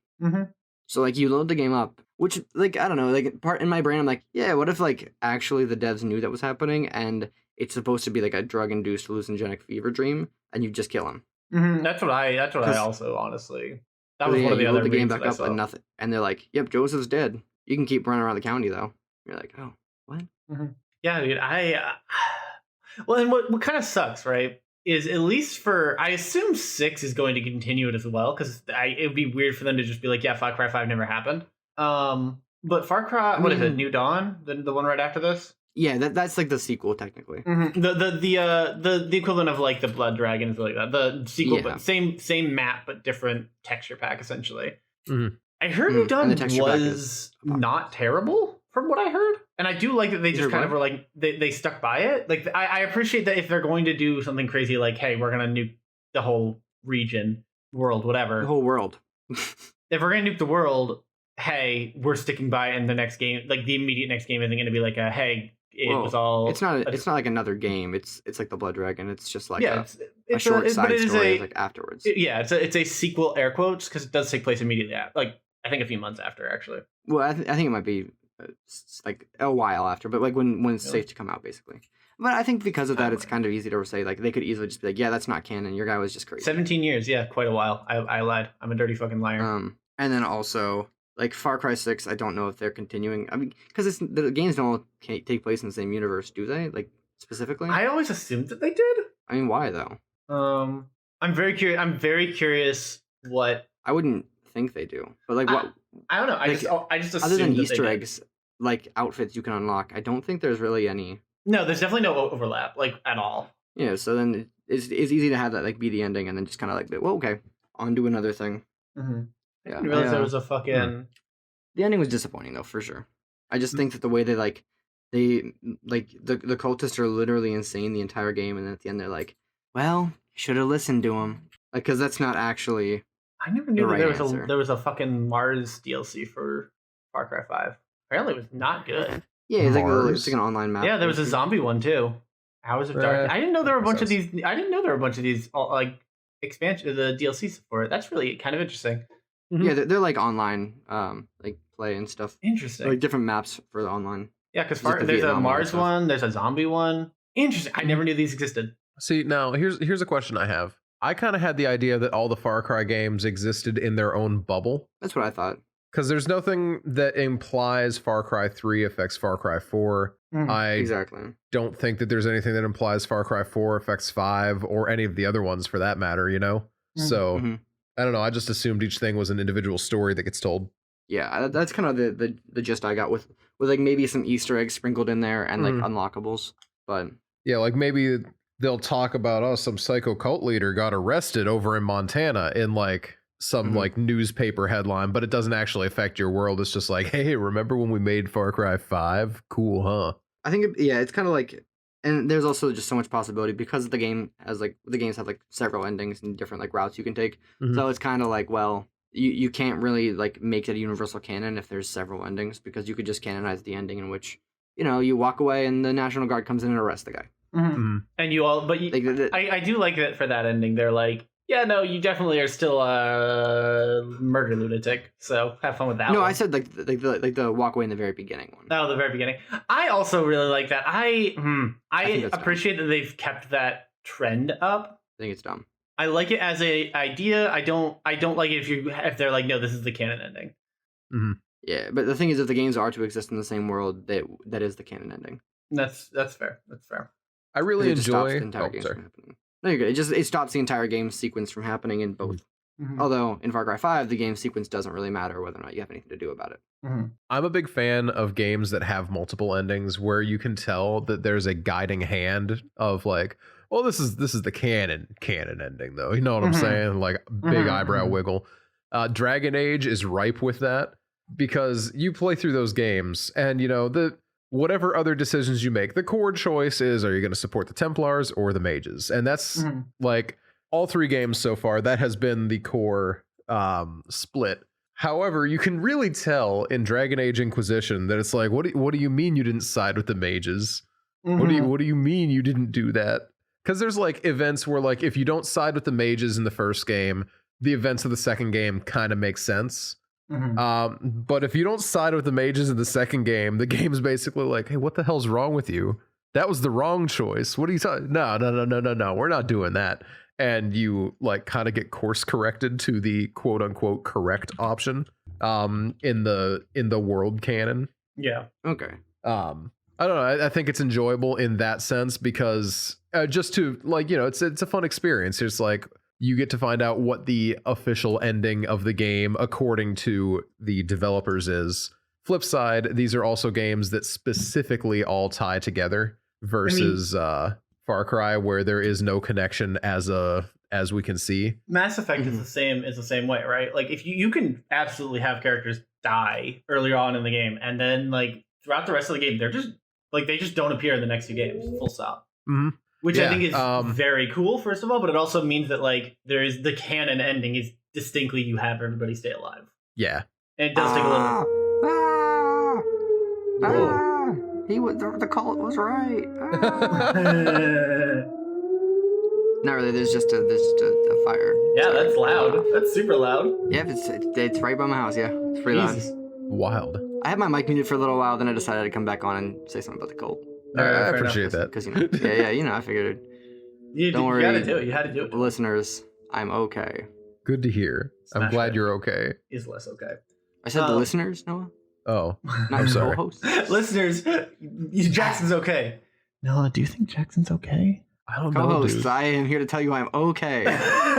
So like you load the game up, which like I don't know, like part in my brain I'm like, yeah, what if like actually the devs knew that was happening and it's supposed to be like a drug-induced hallucinogenic fever dream and you just kill him. That's what I also honestly. That was Yeah, one of the you other load the game reads back that I up and saw. nothing, and they're like, "Yep, Joseph's dead. You can keep running around the county though." You're like, "Oh, what?" Yeah, dude. Well, and what kind of sucks, right? Is at least for I assume 6 is going to continue it as well because it would be weird for them to just be like, yeah, Far Cry 5 never happened. But Far Cry, what is it? New Dawn, the one right after this. Yeah, that's like the sequel technically. The equivalent of like the Blood Dragon is like that. The sequel, but same map but different texture pack essentially. I heard New Dawn was not terrible from what I heard, and I do like that they just kind of were like they stuck by it. Like I appreciate that if they're going to do something crazy like, hey, we're gonna nuke the whole region, world, whatever, the whole world. If we're gonna nuke the world, hey, we're sticking by it in the next game. Like the immediate next game isn't gonna be like a hey. Was all. It's not like another game. It's like the Blood Dragon. It's just like a short side story like afterwards. It's a sequel, air quotes, because it does take place immediately after, like I think a few months after actually. Well, I think it might be like a while after, but like when it's safe to come out, basically. But I think because of that, it's kind of easy to say like they could easily just be like, yeah, that's not canon. Your guy was just crazy. 17 years, yeah, quite a while. I lied. I'm a dirty fucking liar. And then also. Like Far Cry 6, I don't know if they're continuing. I mean, because the games don't all take place in the same universe, do they? Like specifically? I always assumed that they did. I mean, why though? I'm very curious. I'm very curious what. I wouldn't think they do, but like what? I don't know. I just assumed other than Easter eggs, like outfits you can unlock. I don't think there's really any. No, there's definitely no overlap, like at all. Yeah, so then it's easy to have that like be the ending, and then just kind of like, well, okay, on to another thing. I didn't realize there was a fucking. The ending was disappointing though, for sure. I just think that the way they the cultists are literally insane the entire game, and then at the end they're like, "Well, should have listened to him," like because that's not actually. I never knew that there was a fucking Mars DLC for Far Cry 5. Apparently, it was not good. Yeah, it's like an online map. Yeah, there was a zombie one too. Hours of Dark. I didn't know there were a bunch of these. I didn't know there were a bunch of these like expansion, the DLCs for it. That's really kind of interesting. Yeah, they're like online, like play and stuff. Interesting. Like different maps for the online. Yeah, because there's a Mars one, there's a zombie one. Interesting. I never knew these existed. See, now here's a question I have. I kind of had the idea that all the Far Cry games existed in their own bubble. That's what I thought. Because there's nothing that implies Far Cry 3 affects Far Cry 4. I don't think that there's anything that implies Far Cry 4 affects 5 or any of the other ones for that matter, you know? So, I don't know. I just assumed each thing was an individual story that gets told. Yeah, that's kind of the gist I got with like maybe some Easter eggs sprinkled in there and like unlockables. But yeah, like maybe they'll talk about some psycho cult leader got arrested over in Montana in like some like newspaper headline, but it doesn't actually affect your world. It's just like, hey, remember when we made Far Cry 5? Cool, huh? I think it's kind of like, and there's also just so much possibility because the game has like the games have like several endings and different like routes you can take. So it's kind of like, well, you can't really like make it a universal canon if there's several endings because you could just canonize the ending in which you walk away and the National Guard comes in and arrests the guy. And you all, but I do like that for that ending. They're like, yeah, no, you definitely are still a murder lunatic. So have fun with that. No, one. I said like the walk away in the very beginning one. Oh, the very beginning. I also really like that. I appreciate that they've kept that trend up. I think it's dumb. I like it as a idea. I don't like it if they're like, no, this is the canon ending. Yeah, but the thing is, if the games are to exist in the same world, that is the canon ending. That's fair. That's fair. I really enjoy the entire game from happening. No, you're good. It stops the entire game sequence from happening in both. Although in Far Cry 5, the game sequence doesn't really matter whether or not you have anything to do about it. I'm a big fan of games that have multiple endings where you can tell that there's a guiding hand of like, well, this is the canon ending though. You know what I'm saying? Like big eyebrow wiggle. Dragon Age is ripe with that because you play through those games and whatever other decisions you make, the core choice is, are you going to support the Templars or the mages? And that's like all three games so far, that has been the core split. However, you can really tell in Dragon Age Inquisition that it's like, what do you mean you didn't side with the mages? What do you mean you didn't do that? Because there's like events where like if you don't side with the mages in the first game, the events of the second game kind of make sense. But if you don't side with the mages in the second game, the game's basically like, hey, what the hell's wrong with you? That was the wrong choice. What are you talking? No. We're not doing that. And you like kind of get course corrected to the quote unquote correct option in the world canon. Yeah. Okay. I don't know. I think it's enjoyable in that sense because just to like, it's a fun experience. It's like you get to find out what the official ending of the game according to the developers is. Flip side, these are also games that specifically all tie together versus Far Cry, where there is no connection as we can see. Mass Effect is the same way, right? Like if you can absolutely have characters die earlier on in the game, and then like throughout the rest of the game, they're just like they just don't appear in the next few games, full stop. Which I think is very cool, first of all, but it also means that like there is the canon ending is distinctly you have everybody stay alive. Yeah, and it does take a little. He was the cult was right. Not really. There's just a fire. Yeah, that's loud. That's super loud. Yeah, it's right by my house. Yeah, it's pretty loud. Wild. I had my mic muted for a little while, then I decided to come back on and say something about the cult. I appreciate that because I figured. Don't worry, you gotta do it. You had to do it. Listeners, I'm okay. Good to hear. I'm glad you're okay. Is less okay. I said the listeners, Noah. Oh, not I'm sorry. Co-host. Listeners, Jackson's okay. Noah, do you think Jackson's okay? I don't know, Co-host, dude. I am here to tell you I'm okay.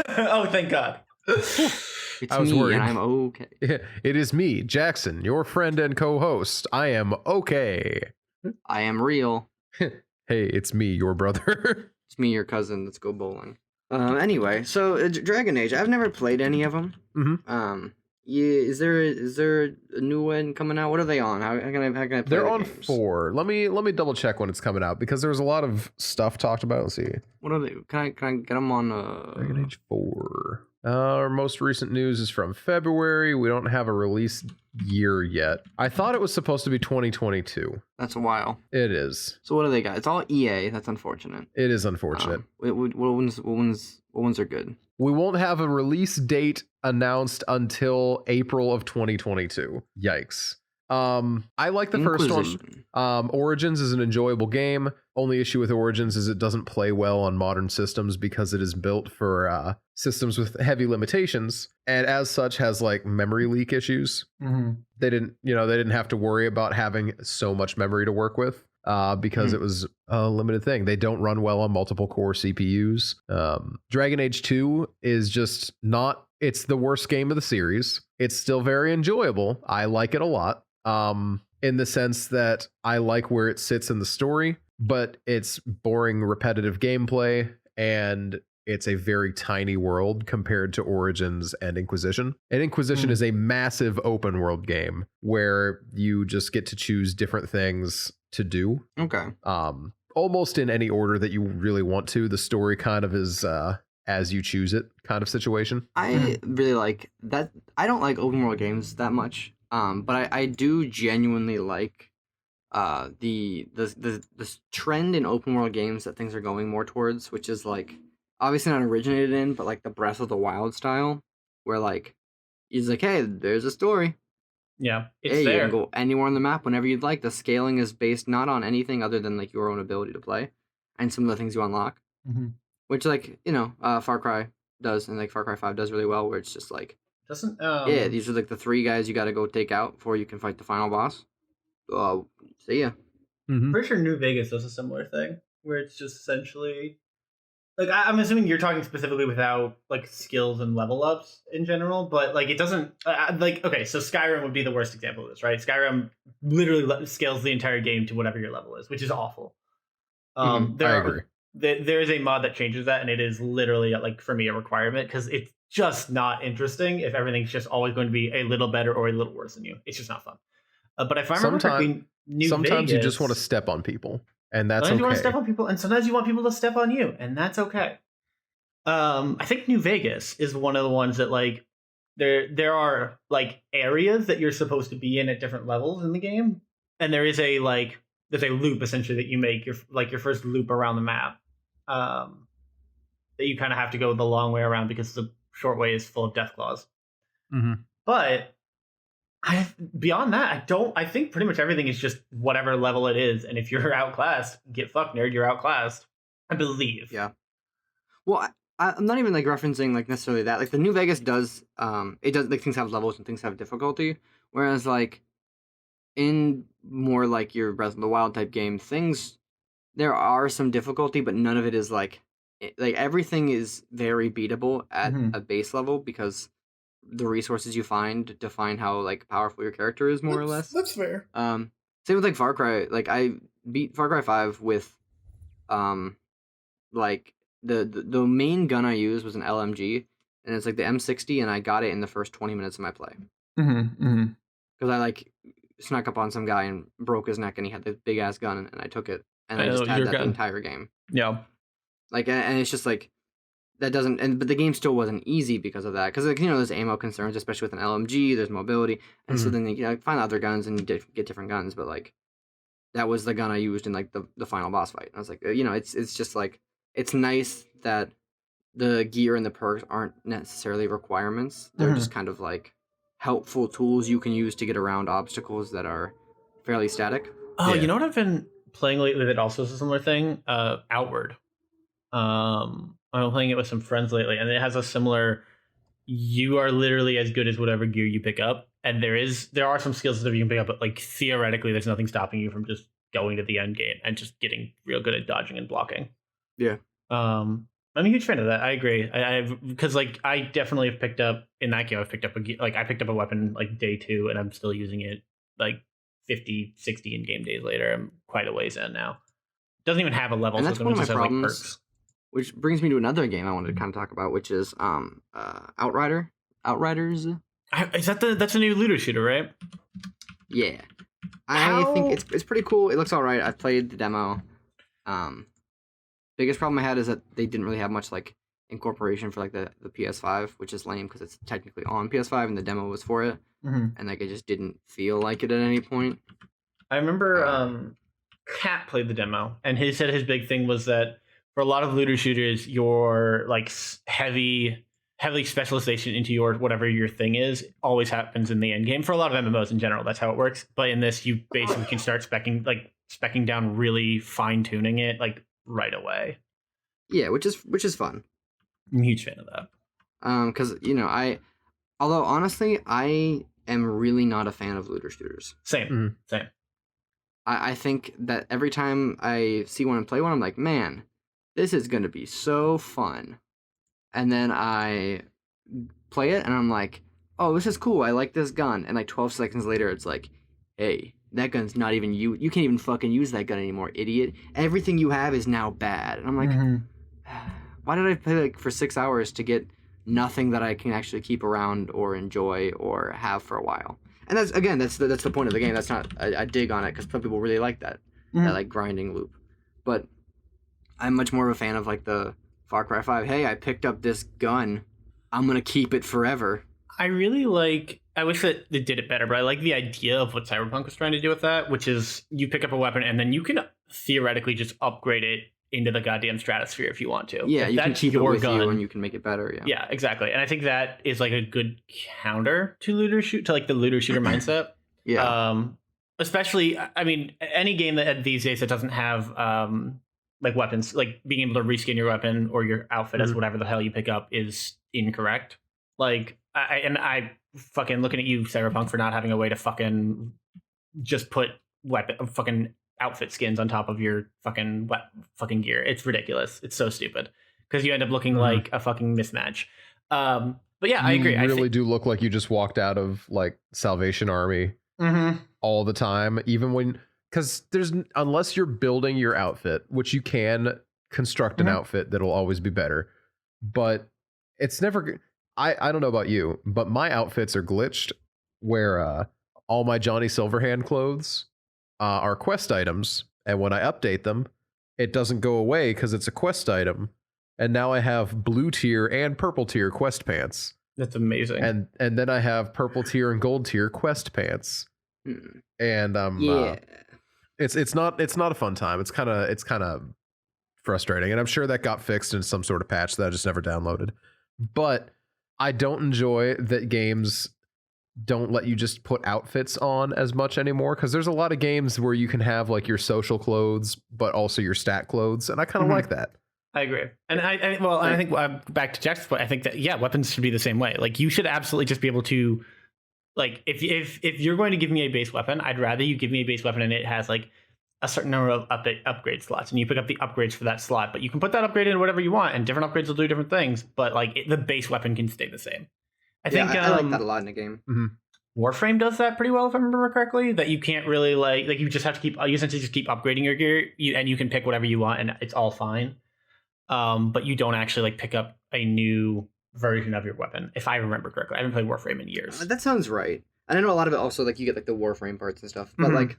Oh, thank God. It's I was me, worried. and I'm okay. It is me, Jackson, your friend and co-host. I am okay. I am real. Hey, it's me, your brother. It's me, your cousin. Let's go bowling. Anyway, so Dragon Age. I've never played any of them. Yeah, is there a new one coming out? What are they on? How can I play? They're on games? 4. Let me double check when it's coming out because there's a lot of stuff talked about. Let's see. What are they? Can I get them on? Dragon Age 4. Our most recent news is from February. We don't have a release year yet. I thought it was supposed to be 2022. That's a while. It is. So what do they got? It's all EA. That's unfortunate. It is unfortunate. What ones are good? We won't have a release date announced until April of 2022. Yikes. I like the first one. Origins is an enjoyable game. Only issue with Origins is it doesn't play well on modern systems because it is built for systems with heavy limitations, and as such has like memory leak issues. They didn't have to worry about having so much memory to work with. Because it was a limited thing. They don't run well on multiple core CPUs. Dragon Age 2 is just not, it's the worst game of the series. It's still very enjoyable. I like it a lot. In the sense that I like where it sits in the story, but it's boring, repetitive gameplay, and it's a very tiny world compared to Origins and Inquisition. And Inquisition is a massive open world game where you just get to choose different things to do. Okay. Almost in any order that you really want to. The story kind of is as you choose it kind of situation. I really like that. I don't like open world games that much. But I do genuinely like the trend in open world games that things are going more towards, which is like obviously not originated in, but like the Breath of the Wild style, where like he's like, hey, there's a story. Yeah, it's hey, there. You can go anywhere on the map whenever you'd like. The scaling is based not on anything other than like your own ability to play and some of the things you unlock, which like Far Cry does, and like Far Cry 5 does really well, where it's just like. Doesn't yeah, these are like the 3 guys you got to go take out before you can fight the final boss. See ya. Pretty sure New Vegas does a similar thing where it's just essentially like I'm assuming you're talking specifically without like skills and level ups in general, but like it doesn't like okay, so Skyrim would be the worst example of this, right? Skyrim literally scales the entire game to whatever your level is, which is awful. I agree. There is a mod that changes that, and it is literally like for me a requirement because it's just not interesting if everything's just always going to be a little better or a little worse than you. It's just not fun. But if I remember correctly, sometimes you just want to step on people, and that's sometimes okay. you want to step on people, and sometimes you want people to step on you, and that's okay. I think New Vegas is one of the ones that like there are like areas that you're supposed to be in at different levels in the game, and there is there's a loop essentially that you make your first loop around the map. That you kind of have to go the long way around because the short way is full of death claws. But Beyond that, I think pretty much everything is just whatever level it is, and if you're outclassed, get fucked, nerd. You're outclassed. I believe. Yeah. Well, I'm not even like referencing like necessarily that. Like the New Vegas does, it does like things have levels and things have difficulty. Whereas like in more like your Breath of the Wild type game, things there are some difficulty, but none of it is like everything is very beatable at a base level because the resources you find define how like powerful your character is more or less. That's fair. Same with like Far Cry. Like I beat Far Cry 5 with like the main gun I used was an LMG, and it's like the M60, and I got it in the first 20 minutes of my play. Because I like snuck up on some guy and broke his neck, and he had this big ass gun, and I took it, and I just had that the entire game. Yeah. Like, and it's just like that doesn't, but the game still wasn't easy because of that. Because like there's ammo concerns, especially with an LMG. There's mobility, and so then you find other guns and you get different guns. But like that was the gun I used in like the final boss fight. I was like, it's just like it's nice that the gear and the perks aren't necessarily requirements. They're just kind of like helpful tools you can use to get around obstacles that are fairly static. Oh, you know what I've been playing lately that also is a similar thing? Outward. I'm playing it with some friends lately, and it has a similar. You are literally as good as whatever gear you pick up, and there are some skills that you can pick up, but like theoretically, there's nothing stopping you from just going to the end game and just getting real good at dodging and blocking. Yeah. I'm a huge fan of that. I agree. Because like I definitely have picked up in that game. I picked up a weapon like day 2, and I'm still using it like 50, 60 in game days later. I'm quite a ways in now. It doesn't even have a level and that's system. one of my problems. Like perks. Which brings me to another game I wanted to kind of talk about, which is Outriders. That's a new looter shooter, right? Yeah, I think it's pretty cool. It looks all right. I played the demo. Biggest problem I had is that they didn't really have much like incorporation for like the PS5, which is lame because it's technically on PS5 and the demo was for it, and like it just didn't feel like it at any point. I remember Kat played the demo, and he said his big thing was that for a lot of looter shooters, your like heavy specialization into your whatever your thing is always happens in the end game. For a lot of MMOs in general, that's how it works. But in this, you basically can start specking down, really fine tuning it like right away. Yeah, which is fun. I'm a huge fan of that. Because although honestly, I am really not a fan of looter shooters. Same. I think that every time I see one and play one, I'm like, man, this is gonna be so fun. And then I play it and I'm like, oh, this is cool. I like this gun. And like 12 seconds later, it's like, hey, that gun's not even you. You can't even fucking use that gun anymore, idiot. Everything you have is now bad. And I'm like, why did I play like for 6 hours to get nothing that I can actually keep around or enjoy or have for a while? And that's the point of the game. That's not a dig on it because some people really like that like grinding loop. But I'm much more of a fan of like the Far Cry 5. Hey, I picked up this gun. I'm gonna keep it forever. I wish that they did it better, but I like the idea of what Cyberpunk was trying to do with that, which is you pick up a weapon and then you can theoretically just upgrade it into the goddamn stratosphere if you want to. Yeah, you can keep it with you and you can make it better. Yeah, exactly. And I think that is like a good counter to the looter shooter mindset. Yeah. Especially, I mean, any game that these days that doesn't have like weapons, like being able to reskin your weapon or your outfit as whatever the hell you pick up is incorrect. Like, I fucking looking at you, Cyberpunk, for not having a way to fucking just put fucking outfit skins on top of your fucking gear. It's ridiculous. It's so stupid because you end up looking like a fucking mismatch. But yeah, I agree. You really do look like you just walked out of like Salvation Army all the time, even when. Because unless you're building your outfit, which you can construct an outfit that'll always be better, but it's never. I don't know about you, but my outfits are glitched, where all my Johnny Silverhand clothes are quest items, and when I update them, it doesn't go away because it's a quest item, and now I have blue tier and purple tier quest pants. That's amazing. And then I have purple tier and gold tier quest pants, and It's not a fun time. It's kind of frustrating, and I'm sure that got fixed in some sort of patch that I just never downloaded. But I don't enjoy that games don't let you just put outfits on as much anymore, because there's a lot of games where you can have like your social clothes but also your stat clothes, and I kind of like that. I agree. And I think back to Jack's point, I think that weapons should be the same way. Like you should absolutely just be able to, like, if you're going to give me a base weapon, I'd rather you give me a base weapon and it has like a certain number of upgrade slots, and you pick up the upgrades for that slot. But you can put that upgrade in whatever you want, and different upgrades will do different things. But like the base weapon can stay the same. I think I like that a lot in the game. Warframe does that pretty well, if I remember correctly. That you can't really like you just have to you essentially just keep upgrading your gear, and you can pick whatever you want, and it's all fine. But you don't actually like pick up a new version of your weapon, if I remember correctly. I haven't played Warframe in years. That sounds right. And I know a lot of it also, like, you get like the Warframe parts and stuff, but like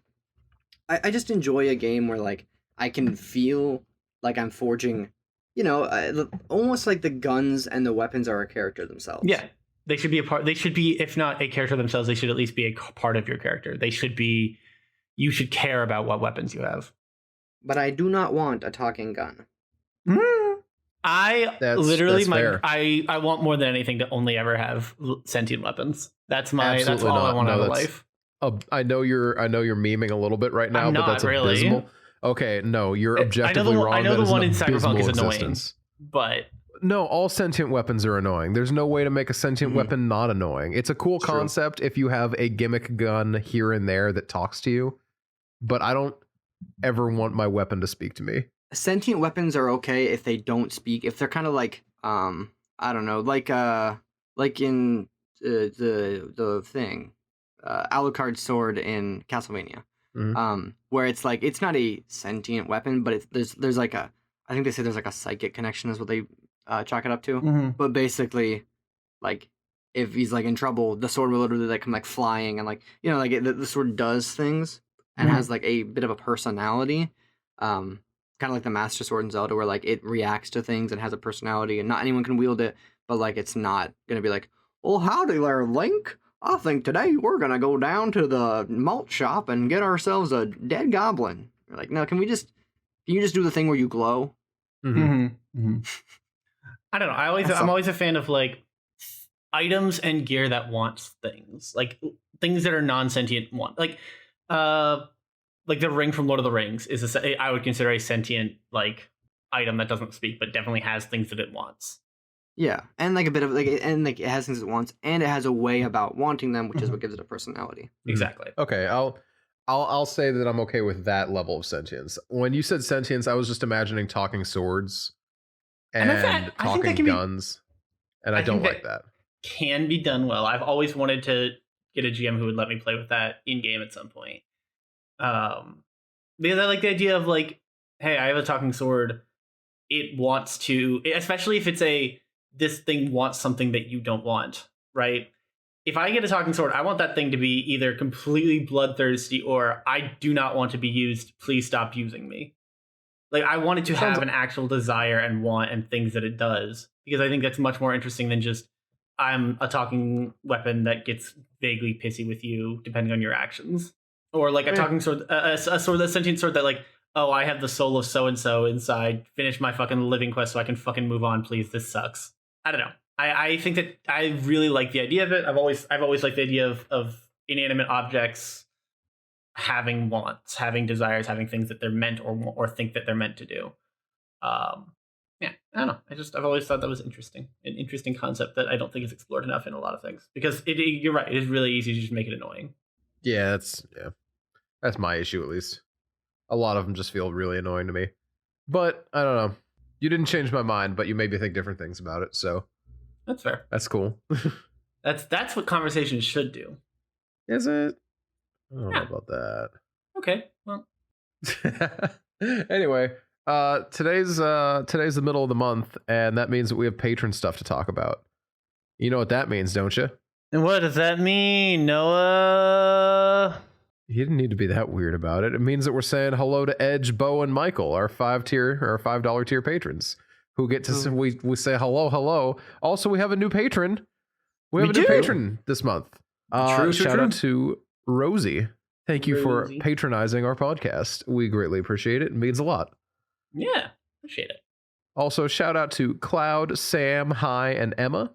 I just enjoy a game where like I can feel like I'm forging, you know, almost like the guns and the weapons are a character themselves. Yeah, they should be a part. They should be, if not a character themselves, they should at least be a part of your character. They should be. You should care about what weapons you have. But I do not want a talking gun. I want more than anything to only ever have sentient weapons. That's all I want out of life. I know you're memeing a little bit right now, but that's really abysmal. Okay, no, you're objectively wrong. I know the one in Cyberpunk is annoying, but no, all sentient weapons are annoying. There's no way to make a sentient weapon not annoying. It's a cool concept if you have a gimmick gun here and there that talks to you, but I don't ever want my weapon to speak to me. Sentient weapons are okay if they don't speak. If they're kind of like I don't know, like in the thing, Alucard's sword in Castlevania, where it's like it's not a sentient weapon, but there's like I think they say there's like a psychic connection is what they chalk it up to. But basically, like if he's like in trouble, the sword will literally like come like flying and like, you know, like the sword does things and has like a bit of a personality. Kind of like the Master Sword in Zelda, where like it reacts to things and has a personality, and not anyone can wield it. But like it's not gonna be like, well, howdy there, Link. I think today we're gonna go down to the malt shop and get ourselves a dead goblin. You're like, no, can you just do the thing where you glow? I don't know. I'm always a fan of like items and gear that wants things, like things that are non-sentient like the ring from Lord of the Rings is I would consider a sentient like item that doesn't speak, but definitely has things that it wants. Yeah, and like a bit of like, and like it has things it wants, and it has a way about wanting them, which is what gives it a personality. Exactly. Okay, I'll say that I'm okay with that level of sentience. When you said sentience, I was just imagining talking swords and talking guns, and I don't like that. Can be done well. I've always wanted to get a GM who would let me play with that in game at some point. Because I like the idea of like, hey, I have a talking sword. It wants to, especially if it's this thing wants something that you don't want, right? If I get a talking sword, I want that thing to be either completely bloodthirsty or I do not want to be used. Please stop using me. Like I want it to have an actual desire and want and things that it does, because I think that's much more interesting than just I'm a talking weapon that gets vaguely pissy with you depending on your actions. Or like a talking sword, a sword, a sentient sword that like, oh, I have the soul of so-and-so inside. Finish my fucking living quest so I can fucking move on, please. This sucks. I don't know. I think that I really like the idea of it. I've always liked the idea of inanimate objects having wants, having desires, having things that they're meant or think that they're meant to do. Yeah, I don't know. I've always thought that was interesting. An interesting concept that I don't think is explored enough in a lot of things. Because you're right, it is really easy to just make it annoying. Yeah, that's my issue at least. A lot of them just feel really annoying to me. But I don't know. You didn't change my mind, but you made me think different things about it. So that's fair. That's cool. That's what conversations should do. Is it? I don't know about that. Okay. Well. Anyway, today's the middle of the month, and that means that we have patron stuff to talk about. You know what that means, don't you? And what does that mean, Noah? You didn't need to be that weird about it. It means that we're saying hello to Edge, Bo, and Michael, our $5 tier patrons, who get to we say hello. Also, we have a new patron. We have a new patron this month. Shout out to Rosie. Thank you for patronizing our podcast. We greatly appreciate it. It means a lot. Yeah, appreciate it. Also, shout out to Cloud, Sam, Hi, and Emma.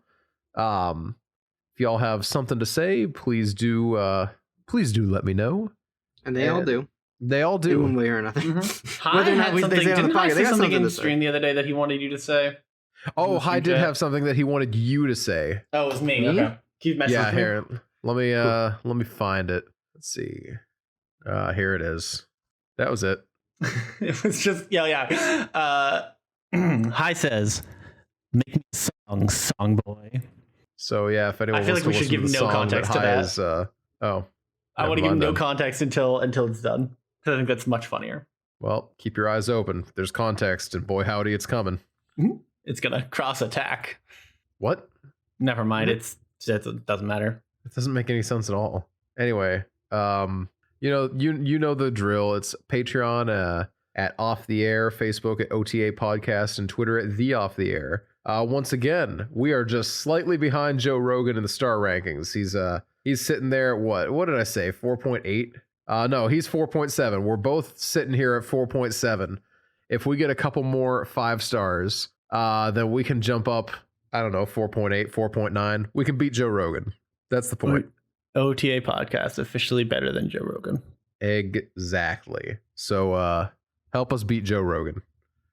If y'all have something to say, please do let me know. And they all do. They all In one do. way or another. Hi Whether or not had we something. they say on the Didn't I podcast, say they got something something in to say. stream the other day that he wanted you to say? Oh, the Hi stream did chat? have something that he wanted you to say. Oh, it was me. Me? Okay. Keep messing Yeah, with me. here. Let me find it. Let's see. Here it is. That was it. It was just yeah. Hi says, make me a song boy. So yeah, if anyone I feel wants like we to should listen give to the no song context to Hi that. is, oh, I never want to give mind no then. context until it's done. Because I think that's much funnier. Well, keep your eyes open. There's context, and boy howdy, it's coming. It's gonna cross attack. What? Never mind. It doesn't matter. It doesn't make any sense at all. Anyway, you know the drill. It's Patreon at Off the Air, Facebook at OTA Podcast, and Twitter at The Off the Air. Once again, we are just slightly behind Joe Rogan in the star rankings. He's sitting there at what did I say? 4.8? No, he's 4.7. We're both sitting here at 4.7. If we get a couple more 5 stars, then we can jump up, I don't know, 4.8, 4.9. We can beat Joe Rogan. That's the point. OTA podcast officially better than Joe Rogan. Exactly. So help us beat Joe Rogan.